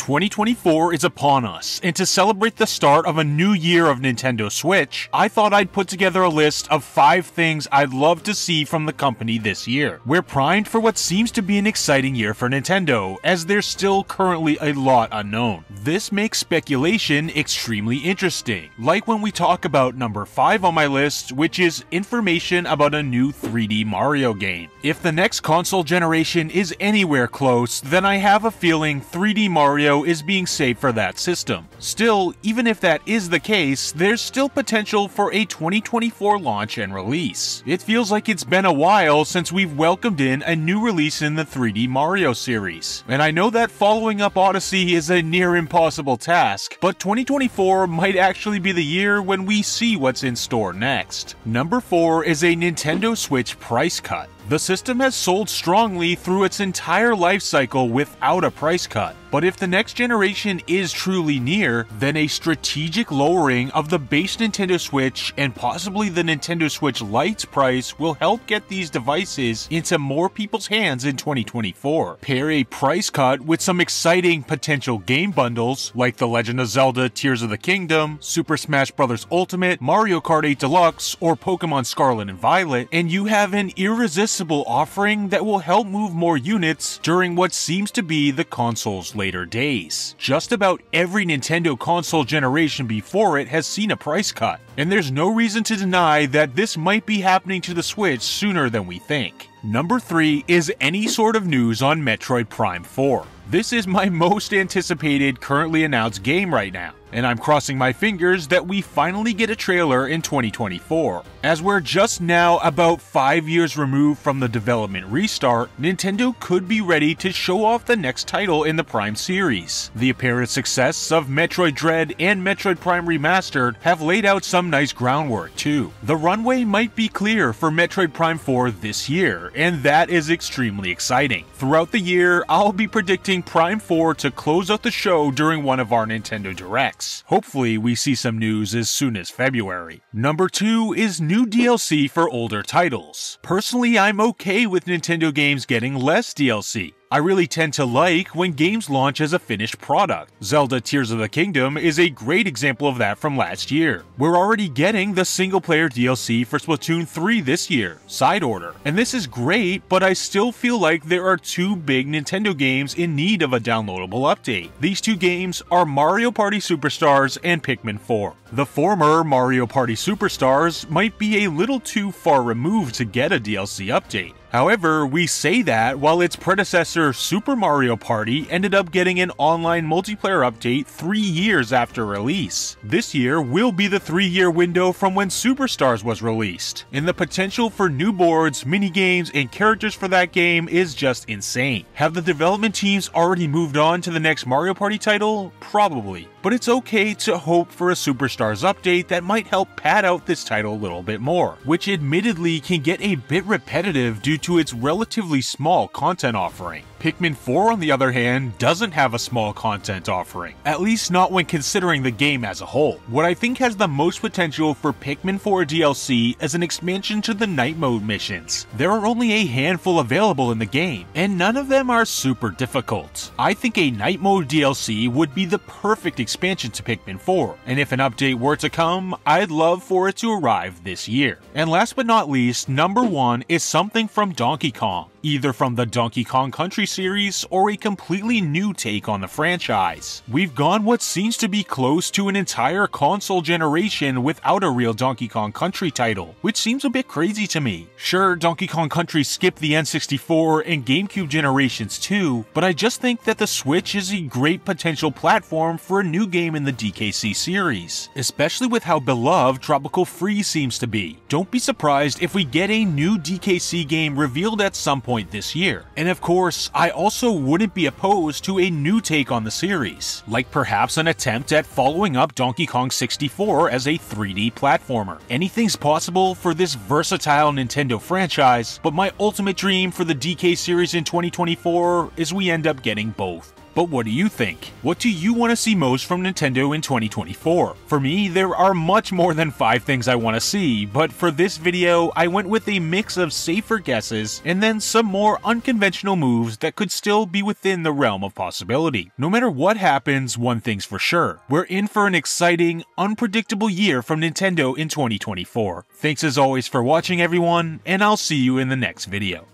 2024 is upon us, and to celebrate the start of a new year of Nintendo Switch, I thought I'd put together a list of 5 things I'd love to see from the company this year. We're primed for what seems to be an exciting year for Nintendo, as there's still currently a lot unknown. This makes speculation extremely interesting, like when we talk about number 5 on my list, which is information about a new 3D Mario game. If the next console generation is anywhere close, then I have a feeling 3D Mario is being saved for that system. Still, even if that is the case, there's still potential for a 2024 launch and release. It feels like it's been a while since we've welcomed in a new release in the 3D Mario series, and I know that following up Odyssey is a near impossible task, but 2024 might actually be the year when we see what's in store next. Number 4 is a Nintendo Switch price cut. The system has sold strongly through its entire life cycle without a price cut, but if the next generation is truly near, then a strategic lowering of the base Nintendo Switch and possibly the Nintendo Switch Lite's price will help get these devices into more people's hands in 2024. Pair a price cut with some exciting potential game bundles like The Legend of Zelda Tears of the Kingdom, Super Smash Bros. Ultimate, Mario Kart 8 Deluxe, or Pokemon Scarlet and Violet, and you have an irresistible offering that will help move more units during what seems to be the console's later days. Just about every Nintendo console generation before it has seen a price cut, and there's no reason to deny that this might be happening to the Switch sooner than we think. Number 3 is any sort of news on Metroid Prime 4. This is my most anticipated currently announced game right now, and I'm crossing my fingers that we finally get a trailer in 2024. As we're just now about 5 years removed from the development restart, Nintendo could be ready to show off the next title in the Prime series. The apparent success of Metroid Dread and Metroid Prime Remastered have laid out some nice groundwork too. The runway might be clear for Metroid Prime 4 this year, and that is extremely exciting. Throughout the year, I'll be predicting Prime 4 to close out the show during one of our Nintendo Directs. Hopefully we see some news as soon as February. Number 2 is new DLC for older titles. Personally, I'm okay with Nintendo games getting less DLC. I really tend to like when games launch as a finished product. Zelda Tears of the Kingdom is a great example of that from last year. We're already getting the single-player DLC for Splatoon 3 this year, Side Order, and this is great, but I still feel like there are 2 big Nintendo games in need of a downloadable update. These 2 games are Mario Party Superstars and Pikmin 4. The former, Mario Party Superstars, might be a little too far removed to get a DLC update. However, we say that while its predecessor Super Mario Party ended up getting an online multiplayer update 3 years after release. This year will be the 3-year window from when Superstars was released, and the potential for new boards, minigames, and characters for that game is just insane. Have the development teams already moved on to the next Mario Party title? Probably. But it's okay to hope for a Superstars update that might help pad out this title a little bit more, which admittedly can get a bit repetitive due to its relatively small content offering. Pikmin 4, on the other hand, doesn't have a small content offering, at least not when considering the game as a whole. What I think has the most potential for Pikmin 4 DLC is an expansion to the night mode missions. There are only a handful available in the game, and none of them are super difficult. I think a night mode DLC would be the perfect expansion to Pikmin 4, and if an update were to come, I'd love for it to arrive this year. And last but not least, number 1 is something from Donkey Kong, either from the Donkey Kong Country series or a completely new take on the franchise. We've gone what seems to be close to an entire console generation without a real Donkey Kong Country title, which seems a bit crazy to me. Sure, Donkey Kong Country skipped the N64 and GameCube generations too, but I just think that the Switch is a great potential platform for a new game in the DKC series, especially with how beloved Tropical Freeze seems to be. Don't be surprised if we get a new DKC game revealed at some point this year. And of course, I also wouldn't be opposed to a new take on the series, like perhaps an attempt at following up Donkey Kong 64 as a 3D platformer. Anything's possible for this versatile Nintendo franchise, but my ultimate dream for the DK series in 2024 is we end up getting both. But what do you think? What do you want to see most from Nintendo in 2024? For me, there are much more than 5 things I want to see, but for this video, I went with a mix of safer guesses and then some more unconventional moves that could still be within the realm of possibility. No matter what happens, one thing's for sure. We're in for an exciting, unpredictable year from Nintendo in 2024. Thanks as always for watching everyone, and I'll see you in the next video.